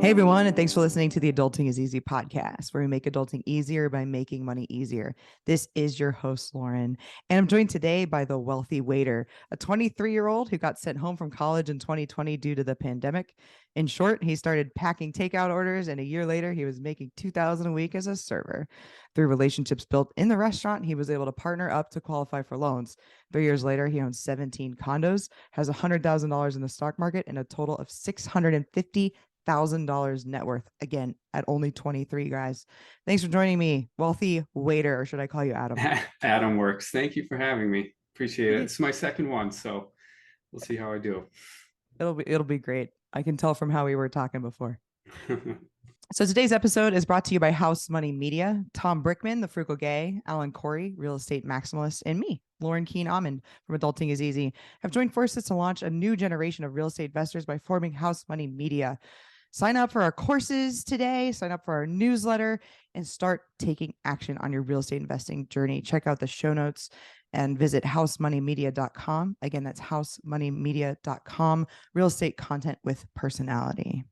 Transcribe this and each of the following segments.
Hey everyone, and thanks for listening to the Adulting is Easy podcast, where we make adulting easier by making money easier. This is your host, Lauren, and I'm joined today by the wealthy waiter, a 23-year-old who got sent home from college in 2020 due to the pandemic. In short, he started packing takeout orders, and a year later, he was making $2,000 a week as a server. Through relationships built in the restaurant, he was able to partner up to qualify for loans. 3 years later, he owns 17 condos, has $100,000 in the stock market, and a total of $650,000 net worth, again at only 23. Guys, thanks for joining me, wealthy waiter, or should I call you Adam? Adam works. Thank you for having me. Appreciate it. It's my second one, so we'll see how I do. It'll be great. I can tell from how we were talking before. So today's episode is brought to you by House Money Media. Tom Brickman, the frugal gay, Alan Corey, real estate maximalist, and me, Lauren Keen Almond from Adulting is Easy, have joined forces to launch a new generation of real estate investors by forming House Money Media. Sign up for our courses today, sign up for our newsletter, and start taking action on your real estate investing journey. Check out the show notes and visit housemoneymedia.com. Again, that's housemoneymedia.com. Real estate content with personality.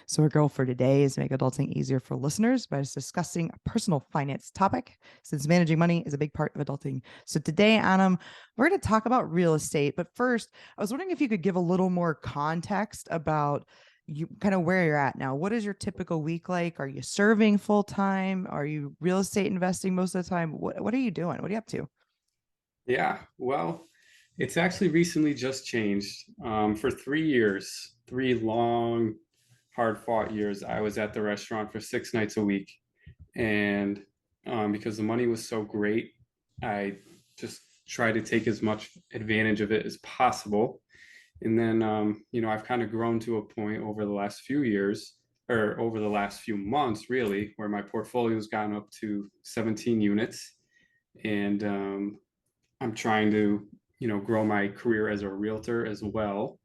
So our goal for today is to make adulting easier for listeners by discussing a personal finance topic, since managing money is a big part of adulting. So today, Adam, we're going to talk about real estate. But first, I was wondering if you could give a little more context about you kind of where you're at now. What is your typical week like? Are you serving full time? Are you real estate investing most of the time? What are you doing? What are you up to? Yeah, well, it's actually recently just changed. For 3 years, 3 long, hard-fought years, I was at the restaurant for 6 nights a week. And because the money was so great, I just tried to take as much advantage of it as possible. And then, I've kind of grown to a point over the last few years, or over the last few months, really, where my portfolio's gotten up to 17 units. And I'm trying to, grow my career as a realtor as well.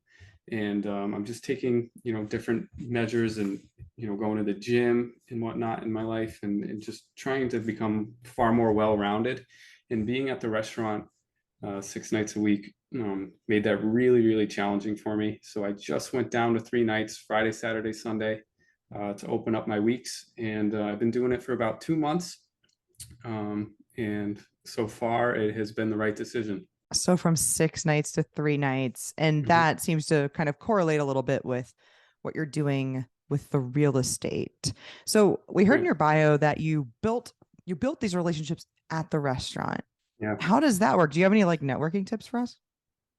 And I'm just taking, different measures and, going to the gym and whatnot in my life, and just trying to become far more well-rounded. And being at the restaurant 6 nights a week made that really, really challenging for me. So I just went down to 3 nights, Friday, Saturday, Sunday, to open up my weeks. And I've been doing it for about 2 months. And so far, it has been the right decision. So from 6 nights to 3 nights, and that seems to kind of correlate a little bit with what you're doing with the real estate. So we heard in your bio that you built these relationships at the restaurant. Yeah. How does that work? Do you have any like networking tips for us?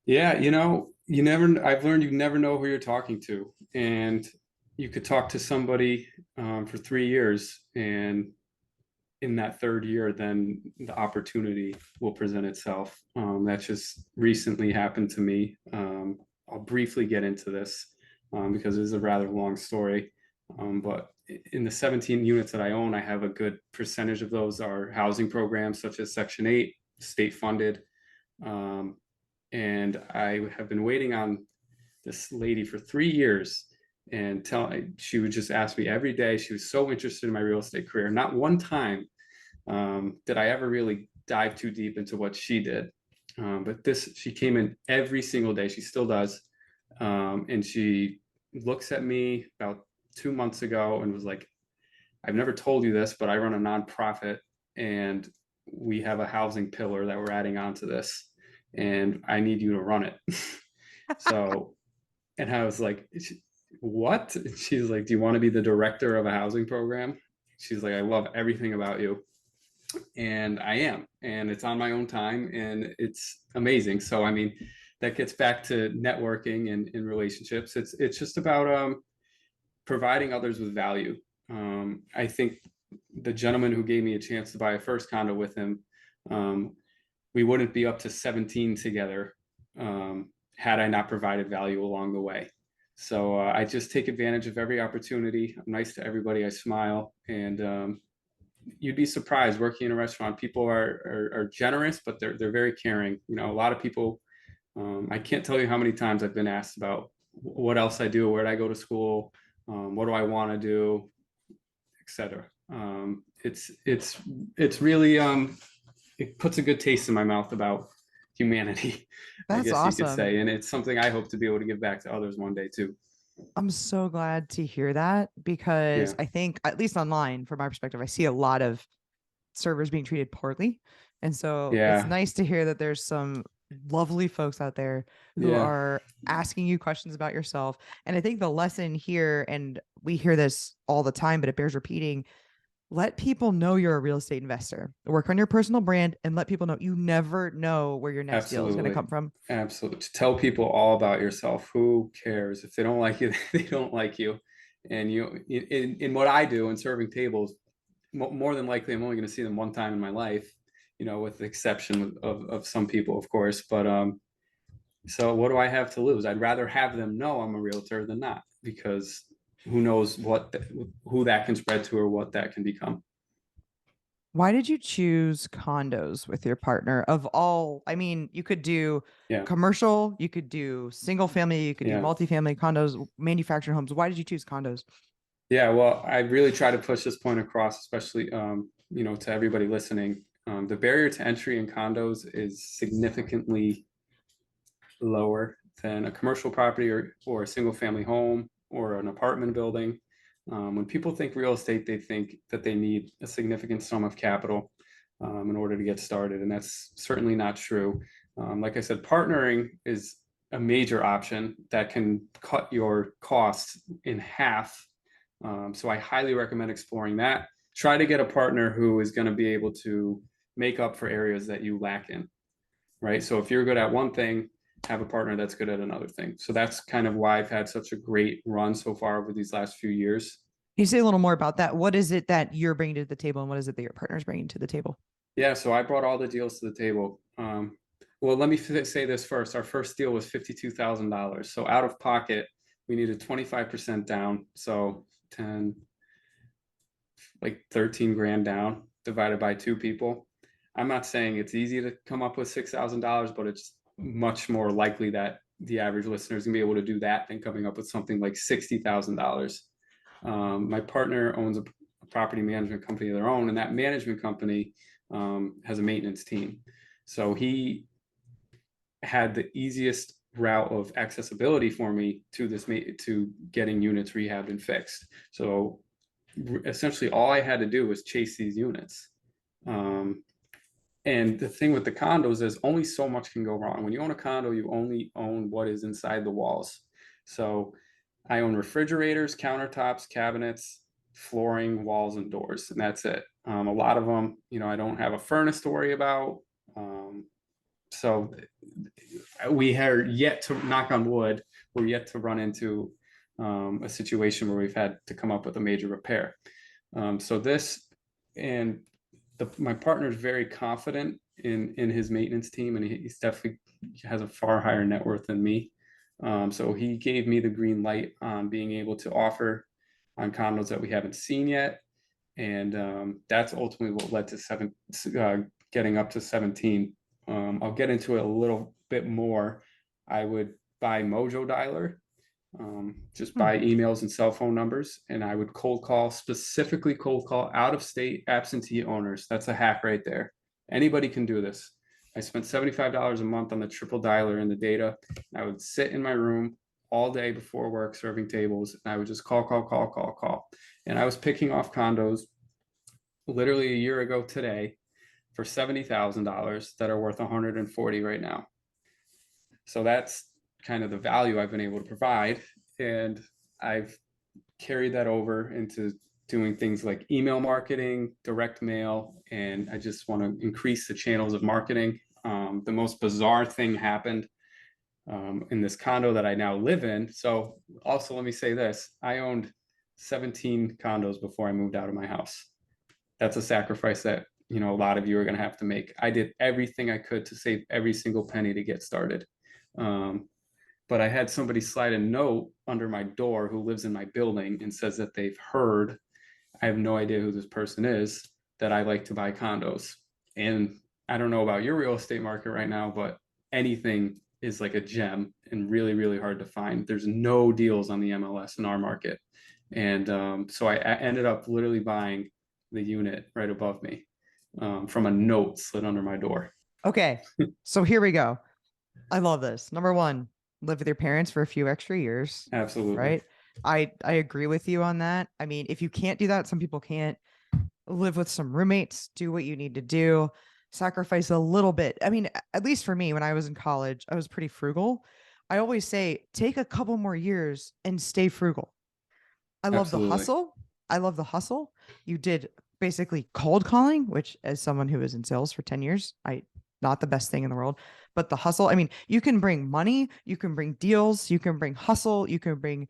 Yeah, I've learned you never know who you're talking to. And you could talk to somebody for 3 years, and in that third year, then the opportunity will present itself. That just recently happened to me. I'll briefly get into this because it is a rather long story. But in the 17 units that I own, I have a good percentage of those are housing programs such as Section 8, state funded. And I have been waiting on this lady for 3 years, and she would just ask me every day. She was so interested in my real estate career. Not one time did I ever really dive too deep into what she did. But she came in every single day. She still does. And she looks at me about 2 months ago and was like, I've never told you this, but I run a nonprofit, and we have a housing pillar that we're adding onto this, and I need you to run it. So, and I was like, what? And she's like, do you want to be the director of a housing program? She's like, I love everything about you. And I am, and it's on my own time, and it's amazing. So, I mean, that gets back to networking and in relationships. It's just about providing others with value. I think the gentleman who gave me a chance to buy a first condo with him, we wouldn't be up to 17 together had I not provided value along the way. So I just take advantage of every opportunity. I'm nice to everybody. I smile, and you'd be surprised working in a restaurant. People are generous, but they're very caring. A lot of people. I can't tell you how many times I've been asked about what else I do, where did I go to school, what do I want to do, etc. It's really it puts a good taste in my mouth about humanity. That's I guess awesome. you could say, and it's something I hope to be able to give back to others one day too. I'm so glad to hear that because Yeah. I think, at least online, from my perspective, I see a lot of servers being treated poorly. And so it's Yeah. nice to hear that there's some lovely folks out there who Yeah. are asking you questions about yourself. And I think the lesson here, and we hear this all the time, but it bears repeating, let people know you're a real estate investor. Work on your personal brand and let people know you never know where your next deal is going to Absolutely. come from. Absolutely. To tell people all about yourself. Who cares? If they don't like you, they don't like you. And in what I do in serving tables, more than likely, I'm only going to see them one time in my life, with the exception of some people, of course. But so what do I have to lose? I'd rather have them know I'm a realtor than not, because who knows who that can spread to or what that can become. Why did you choose condos with your partner? Of all, I mean, you could do Yeah. commercial, you could do single family, you could do Yeah. multifamily condos, manufactured homes. Why did you choose condos? Yeah, well, I really try to push this point across, especially to everybody listening. The barrier to entry in condos is significantly lower than a commercial property or a single family home or an apartment building. When people think real estate, they think that they need a significant sum of capital in order to get started, and that's certainly not true. Like I said, partnering is a major option that can cut your costs in half. So I highly recommend exploring that. Try to get a partner who is going to be able to make up for areas that you lack in, right? So if you're good at one thing, have a partner that's good at another thing. So that's kind of why I've had such a great run so far over these last few years. Can you say a little more about that? What is it that you're bringing to the table and what is it that your partner's bringing to the table? Yeah, so I brought all the deals to the table. Well, let me say this first. Our first deal was $52,000. So out of pocket, we needed 25% down. So 10, like 13 grand down divided by two people. I'm not saying it's easy to come up with $6,000, but it's much more likely that the average listener is gonna be able to do that than coming up with something like $60,000. My partner owns a property management company of their own, and that management company has a maintenance team. So he had the easiest route of accessibility for me to getting units rehabbed and fixed. So essentially all I had to do was chase these units. Um, and the thing with the condos is only so much can go wrong. When you own a condo, you only own what is inside the walls. So I own refrigerators, countertops, cabinets, flooring, walls, and doors, and that's it. A lot of them, I don't have a furnace to worry about. So we are yet to, knock on wood, we're yet to run into a situation where we've had to come up with a major repair. So this, and my partner is very confident in his maintenance team, and he's definitely has a far higher net worth than me. So he gave me the green light on being able to offer on condos that we haven't seen yet, and that's ultimately what led to getting up to 17. I'll get into it a little bit more. I would buy Mojo Dialer, just Hmm. by emails and cell phone numbers, and I would specifically cold call out of state absentee owners. That's a hack right there. Anybody can do this. I spent $75 a month on the triple dialer and the data. I would sit in my room all day before work serving tables, and I would just call, call, call, call, call. And I was picking off condos literally a year ago today for $70,000 that are worth 140 right now. So that's kind of the value I've been able to provide. And I've carried that over into doing things like email marketing, direct mail, and I just want to increase the channels of marketing. The most bizarre thing happened in this condo that I now live in. So, also, let me say this: I owned 17 condos before I moved out of my house. That's a sacrifice that a lot of you are going to have to make. I did everything I could to save every single penny to get started. Um, but I had somebody slide a note under my door who lives in my building and says that they've heard, I have no idea who this person is, that I like to buy condos. And I don't know about your real estate market right now, but anything is like a gem and really, really hard to find. There's no deals on the MLS in our market. And so I ended up literally buying the unit right above me from a note slid under my door. Okay. So here we go. I love this. Number one, live with your parents for a few extra years, Absolutely. right? I agree with you on that. I mean, if you can't do that, some people can't. Live with some roommates, do what you need to do, sacrifice a little bit. I mean, at least for me, when I was in college, I was pretty frugal. I always say, take a couple more years and stay frugal. I love the Absolutely. hustle. I love the hustle. You did basically cold calling, which as someone who was in sales for 10 years, I not the best thing in the world, but the hustle. I mean, you can bring money, you can bring deals, you can bring hustle, you can bring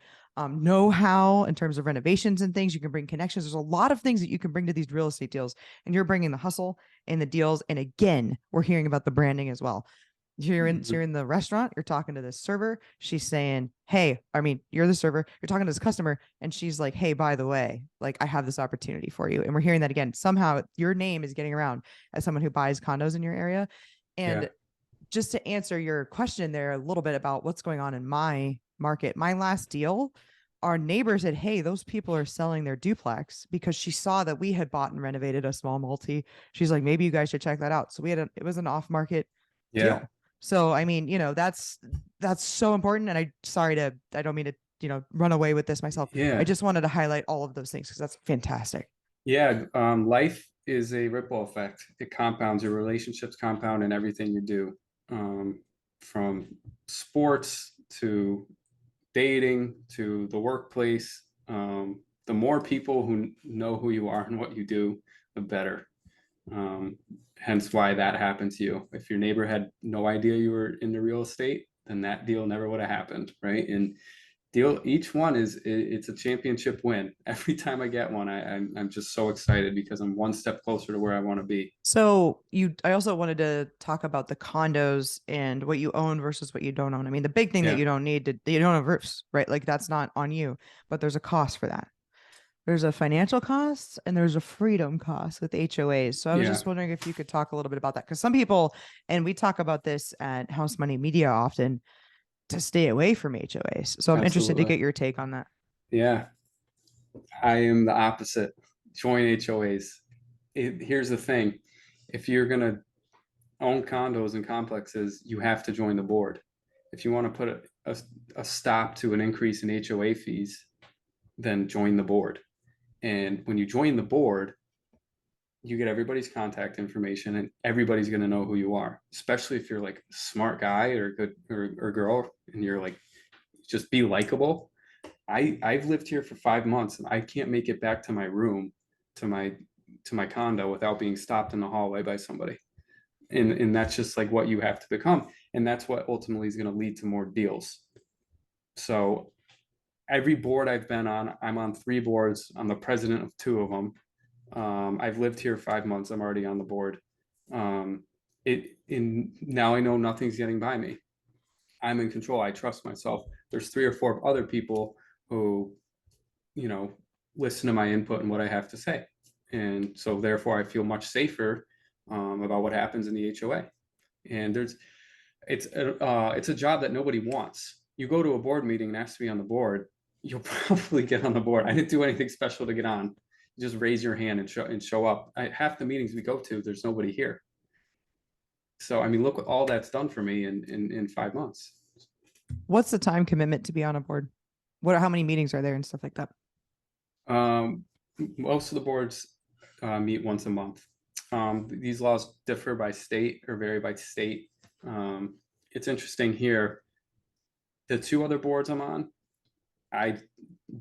know-how in terms of renovations and things. You can bring connections. There's a lot of things that you can bring to these real estate deals, and you're bringing the hustle and the deals. And again, we're hearing about the branding as well. You're in the restaurant, you're talking to this server, she's saying, hey, I mean, you're the server, you're talking to this customer, and she's like, hey, by the way, like, I have this opportunity for you. And we're hearing that again. Somehow your name is getting around as someone who buys condos in your area. Yeah. And just to answer your question there a little bit about what's going on in my market, my last deal, our neighbor said, hey, those people are selling their duplex, because she saw that we had bought and renovated a small multi. She's like, maybe you guys should check that out. So it was an off market Yeah. deal. So I mean, that's so important. And I don't mean to, run away with this myself. I Yeah. just wanted to highlight all of those things because that's fantastic. Yeah. Life is a ripple effect. It compounds, your relationships compound in everything you do. From sports to dating to the workplace. The more people who know who you are and what you do, the better. Hence why that happened to you. If your neighbor had no idea you were into real estate, then that deal never would have happened, right? And each one it's a championship win. Every time I get one, I'm just so excited because I'm one step closer to where I want to be. So I also wanted to talk about the condos and what you own versus what you don't own. I mean, the big thing that Yeah, you don't need you don't have roofs, right? Like, that's not on you, but there's a cost for that. There's a financial cost and there's a freedom cost with HOAs. So I was yeah, just wondering if you could talk a little bit about that. Because some people, and we talk about this at House Money Media often, to stay away from HOAs. So I'm interested to absolutely. get your take on that. Yeah, I am the opposite. Join HOAs. Here's the thing: if you're gonna own condos and complexes, you have to join the board. If you want to put a stop to an increase in HOA fees, then join the board. And when you join the board, you get everybody's contact information and everybody's going to know who you are, especially if you're like a smart guy or good or girl and you're like, just be likable. I've lived here for 5 months and I can't make it back to my room, to my condo without being stopped in the hallway by somebody. And that's just like what you have to become. And that's what ultimately is going to lead to more deals. So every board I've been on, I'm on 3 boards. I'm the president of 2 of them. I've lived here 5 months. I'm already on the board. Now I know nothing's getting by me. I'm in control. I trust myself. There's 3 or 4 other people who, you know, listen to my input and what I have to say, and so therefore I feel much safer about what happens in the HOA. And it's a job that nobody wants. You go to a board meeting and ask to be on the board, you'll probably get on the board. I didn't do anything special to get on. You just raise your hand and show up. Half the meetings we go to, there's nobody here. So I mean, look what all that's done for me in 5 months. What's the time commitment to be on a board? How many meetings are there and stuff like that? Most of the boards meet once a month. These laws differ by state or vary by state. It's interesting here. The 2 other boards I'm on, I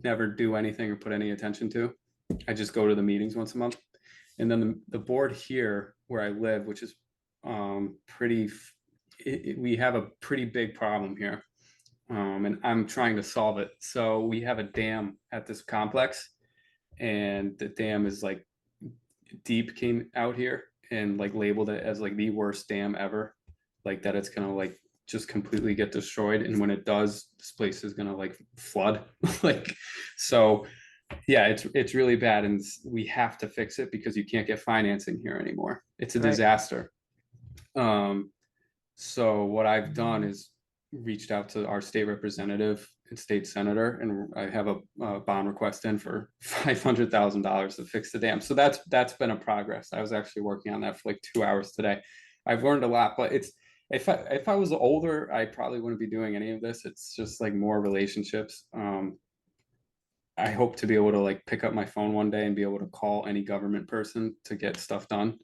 never do anything or put any attention to. I just go to the meetings once a month. And then the board here where I live, which is we have a pretty big problem here. And I'm trying to solve it. So we have a dam at this complex, and the dam is like deep came out here and like labeled it as like the worst dam ever, like that it's gonna like just completely get destroyed, and when it does, this place is gonna like flood. Like, so yeah, it's really bad, and we have to fix it because you can't get financing here anymore. It's a Right. disaster. So what I've done is reached out to our state representative and state senator, and I have a bond request in for $500,000 to fix the dam. So that's been a progress. I was actually working on that for like 2 hours today. I've learned a lot, but if I was older, I probably wouldn't be doing any of this. It's just like more relationships. I hope to be able to like pick up my phone one day and be able to call any government person to get stuff done.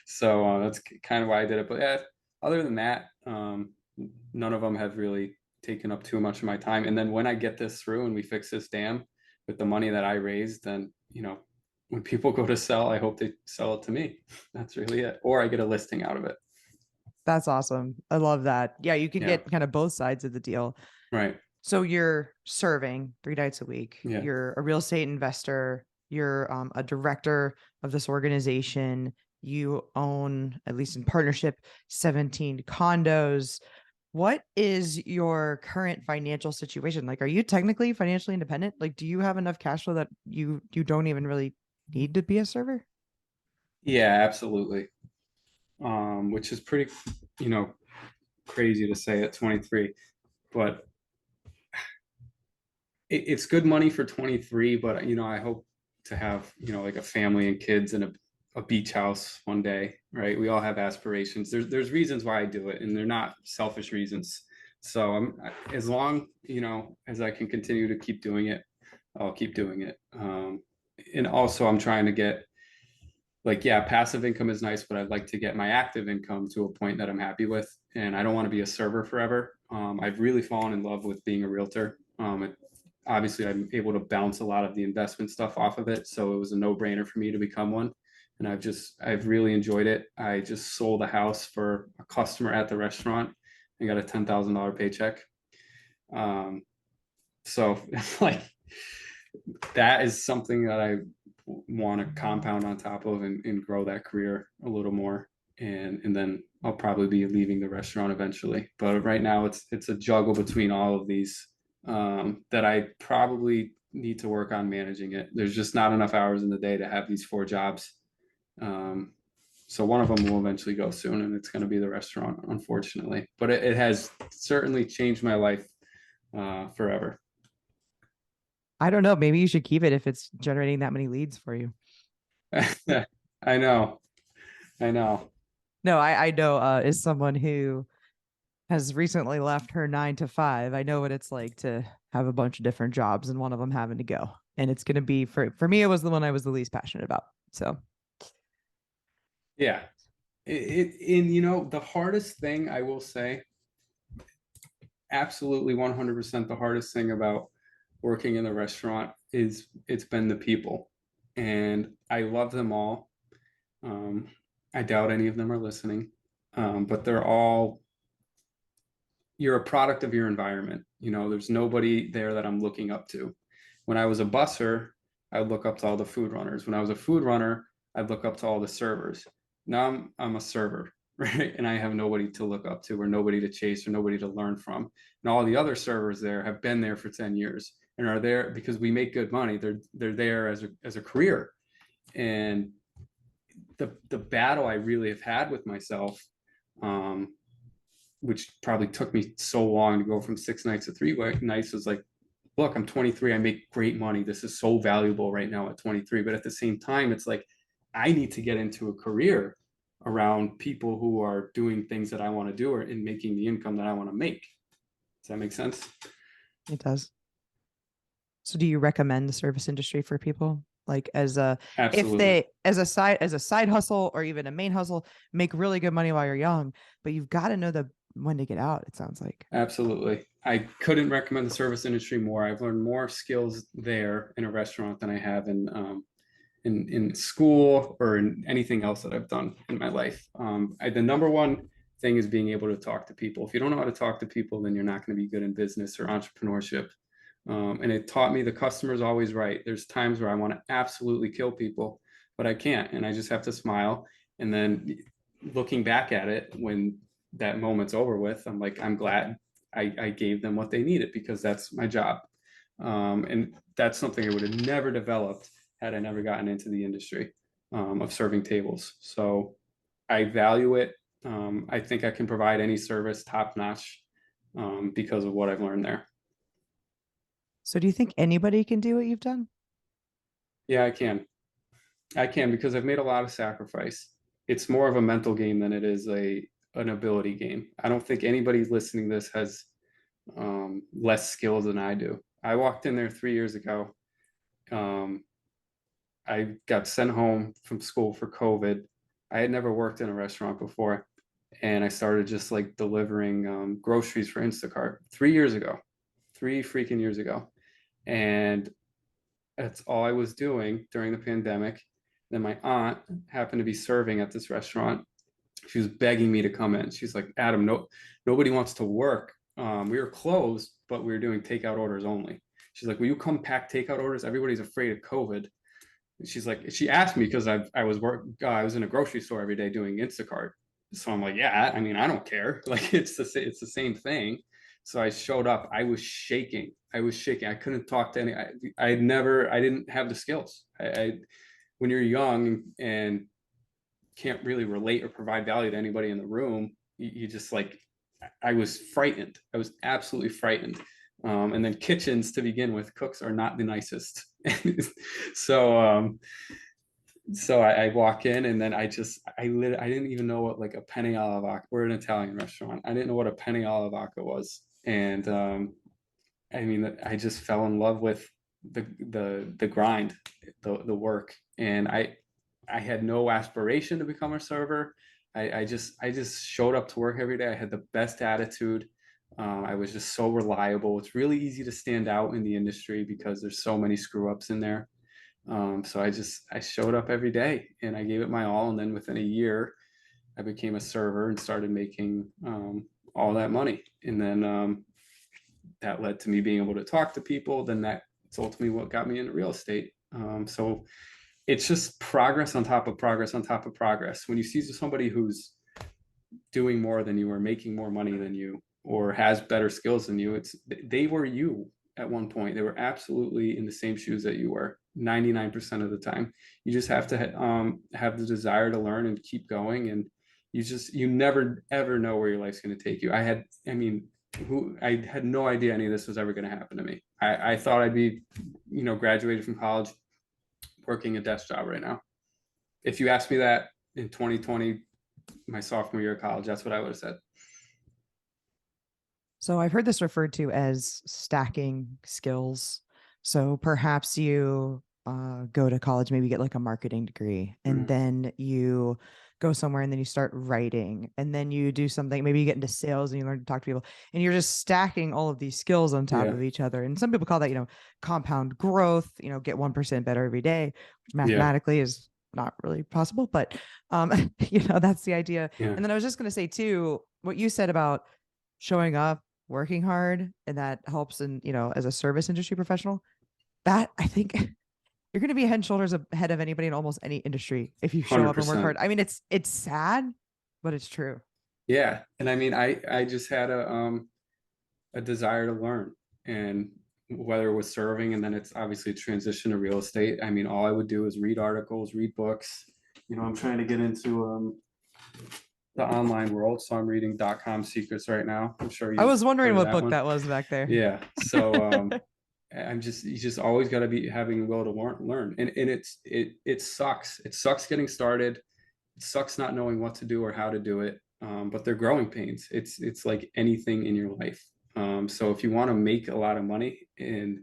So that's kind of why I did it. But yeah, other than that, none of them have really taken up too much of my time. And then when I get this through and we fix this dam with the money that I raised, then, you know, when people go to sell, I hope they sell it to me. That's really it. Or I get a listing out of it. That's awesome. I love that. Yeah, you can Yeah. get kind of both sides of the deal. Right. So you're serving 3 nights a week. Yeah. You're a real estate investor. You're a director of this organization. You own, at least in partnership, 17 condos. What is your current financial situation? Like, are you technically financially independent? Like, do you have enough cash flow that you don't even really need to be a server? Yeah, absolutely. Which is pretty, you know, crazy to say at 23, but it's good money for 23. But, you know, I hope to have, you know, like a family and kids and a beach house one day, right? We all have aspirations. There's reasons why I do it, and they're not selfish reasons. So as long, you know, as I can continue to keep doing it, I'll keep doing it. And also I'm trying to get, like, yeah, passive income is nice, but I'd like to get my active income to a point that I'm happy with. And I don't want to be a server forever. I've really fallen in love with being a realtor. Obviously, I'm able to bounce a lot of the investment stuff off of it. So it was a no-brainer for me to become one. And I've really enjoyed it. I just sold a house for a customer at the restaurant and got a $10,000 paycheck. So like that is something that I want to compound on top of and grow that career a little more. And then I'll probably be leaving the restaurant eventually. But right now it's a juggle between all of these, that I probably need to work on managing it. There's just not enough hours in the day to have these 4 jobs. So one of them will eventually go soon, and it's going to be the restaurant, unfortunately. But it has certainly changed my life forever. I don't know. Maybe you should keep it if it's generating that many leads for you. I know. I know. No, I know as someone who has recently left her 9 to 5. I know what it's like to have a bunch of different jobs and one of them having to go. And it's going to be for me, it was the one I was the least passionate about. So Yeah. And you know, the hardest thing I will say, absolutely 100% the hardest thing about working in the restaurant is it's been the people. And I love them all. Um, I doubt any of them are listening. But they're all, you're a product of your environment. You know, there's nobody there that I'm looking up to. When I was a busser, I'd look up to all the food runners. When I was a food runner, I'd look up to all the servers. Now I'm a server, right? And I have nobody to look up to or nobody to chase or nobody to learn from. And all the other servers there have been there for 10 years and are there because we make good money. They're there as a career. And the battle I really have had with myself, which probably took me so long to go from 6 nights to 3 nights, was like, look, I'm 23. I make great money. This is so valuable right now at 23. But at the same time, it's like, I need to get into a career around people who are doing things that I want to do or in making the income that I want to make. Does that make sense? it does. So do you recommend the service industry for people? Like as a if Absolutely. they as a side hustle or even a main hustle, make really good money while you're young, but you've got to know the when to get out, it sounds like. Absolutely. I couldn't recommend the service industry more. I've learned more skills there in a restaurant than I have in school or in anything else that I've done in my life. The number one thing is being able to talk to people. If you don't know how to talk to people, then you're not going to be good in business or entrepreneurship. And it taught me the customer's always right. There's times where I want to absolutely kill people, but I can't. And I just have to smile. And then looking back at it, when that moment's over with, I'm like, I'm glad I gave them what they needed because that's my job. And that's something I would have never developed had I never gotten into the industry of serving tables. So I value it. I think I can provide any service top notch because of what I've learned there. So do you think anybody can do what you've done? Yeah, I can. I can because I've made a lot of sacrifice. It's more of a mental game than it is a an ability game. I don't think anybody listening to this has less skills than I do. I walked in there 3 years ago. Um, I got sent home from school for COVID. I had never worked in a restaurant before, and I started just like delivering groceries for Instacart 3 years ago, 3 freaking years ago. And that's all I was doing during the pandemic. Then my aunt happened to be serving at this restaurant. She was begging me to come in. She's like, Adam, nobody wants to work. We were closed, but we were doing takeout orders only. She's like, will you come pack takeout orders? Everybody's afraid of COVID. And she's like, she asked me because I was in a grocery store every day doing Instacart. So I'm like, yeah, I mean, I don't care. Like it's the same thing. So I showed up. I was shaking. I couldn't talk to any. I didn't have the skills. When you're young and can't really relate or provide value to anybody in the room, you just like, I was frightened. I was absolutely frightened. And then kitchens to begin with, cooks are not the nicest. so I walk in and then I didn't even know what like a penne alla vodka. We're an Italian restaurant. I didn't know what a penne alla vodka was, and I mean, I just fell in love with the grind, the work, and I had no aspiration to become a server. I just showed up to work every day. I had the best attitude. I was just so reliable. It's really easy to stand out in the industry because there's so many screw ups in there. So I showed up every day and I gave it my all. And then within a year, I became a server and started making all that money. And then that led to me being able to talk to people. Then that's ultimately what got me into real estate. So it's just progress on top of progress on top of progress. When you see somebody who's doing more than you or making more money than you or has better skills than you, they were you at one point. They were absolutely in the same shoes that you were 99% of the time. You just have to have the desire to learn and keep going. And you never ever know where your life's going to take you. I had no idea any of this was ever going to happen to me. I thought I'd be, graduated from college, working a desk job right now. If you asked me that in 2020, my sophomore year of college, that's what I would have said. So I've heard this referred to as stacking skills. So perhaps you go to college, maybe get like a marketing degree, and then you go somewhere and then you start writing, and then you do something, maybe you get into sales and you learn to talk to people, and you're just stacking all of these skills on top of each other. And some people call that, compound growth, get 1% better every day, which mathematically is not really possible, but that's the idea. And then I was just going to say too, what you said about showing up, working hard, and that helps in, as a service industry professional, that I think you're going to be head and shoulders ahead of anybody in almost any industry if you show 100%. Up and work hard. I mean, it's sad, but it's true. Yeah. And I mean, I just had a desire to learn, and whether it was serving and then it's obviously transition to real estate. I mean, all I would do is read articles, read books. I'm trying to get into the online world, so I'm reading .com secrets right now. I'm sure I was wondering what book that was back there. Yeah. So you just always got to be having will to learn. And it sucks. It sucks getting started. It sucks not knowing what to do or how to do it. But they're growing pains. It's like anything in your life. So if you want to make a lot of money, and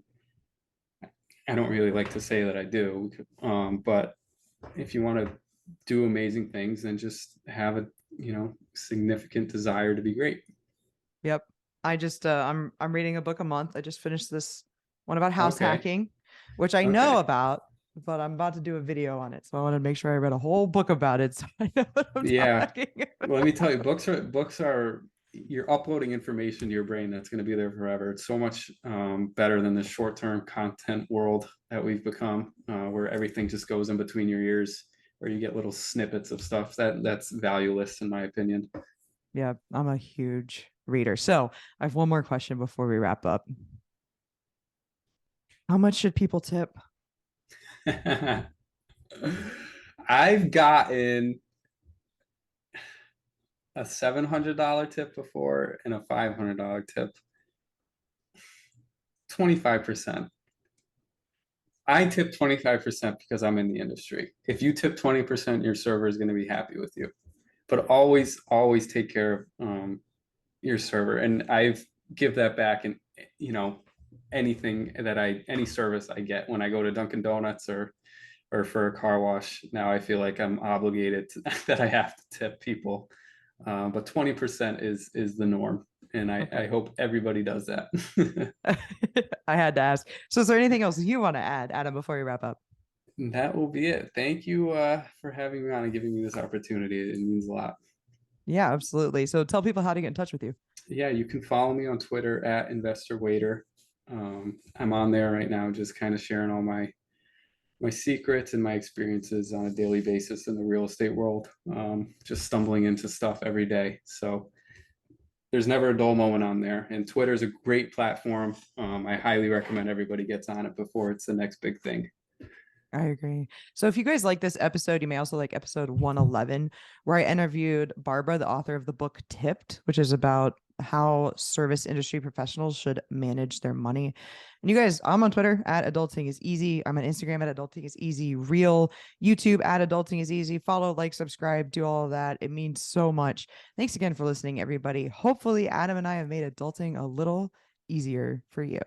I don't really like to say that I do, but if you want to do amazing things, then just have a significant desire to be great. Yep. I just I'm reading a book a month. I just finished this one about house hacking, which I know about, but I'm about to do a video on it. So I want to make sure I read a whole book about it, so I know what I'm talking about. Well, let me tell you, books are you're uploading information to your brain that's going to be there forever. It's so much better than the short-term content world that we've become, where everything just goes in between your ears, or you get little snippets of stuff that's valueless, in my opinion. Yeah, I'm a huge reader. So I have one more question before we wrap up. How much should people tip? I've gotten a $700 tip before and a $500 tip. 25%. I tip 25% because I'm in the industry. If you tip 20%, your server is going to be happy with you. but always take care of your server. And I've give that back in, you know, any service I get when I go to Dunkin' Donuts or for a car wash. Now I feel like I'm obligated to, that I have to tip people. But 20% is the norm. And I Okay. hope everybody does that. I had to ask. So is there anything else you want to add, Adam, before we wrap up? That will be it. Thank you for having me on and giving me this opportunity. It means a lot. Yeah, absolutely. So tell people how to get in touch with you. Yeah, you can follow me on Twitter at InvestorWaiter. I'm on there right now, just kind of sharing all my secrets and my experiences on a daily basis in the real estate world. Just stumbling into stuff every day. So there's never a dull moment on there. And Twitter is a great platform. I highly recommend everybody gets on it before it's the next big thing. I agree. So if you guys like this episode, you may also like episode 111, where I interviewed Barbara, the author of the book Tipped, which is about how service industry professionals should manage their money. And you guys, I'm on Twitter at Adulting is Easy. I'm on Instagram at Adulting is Easy Real, YouTube at Adulting is Easy. Follow, like, subscribe, do all of that. It means so much. Thanks again for listening, everybody. Hopefully, Adam and I have made adulting a little easier for you.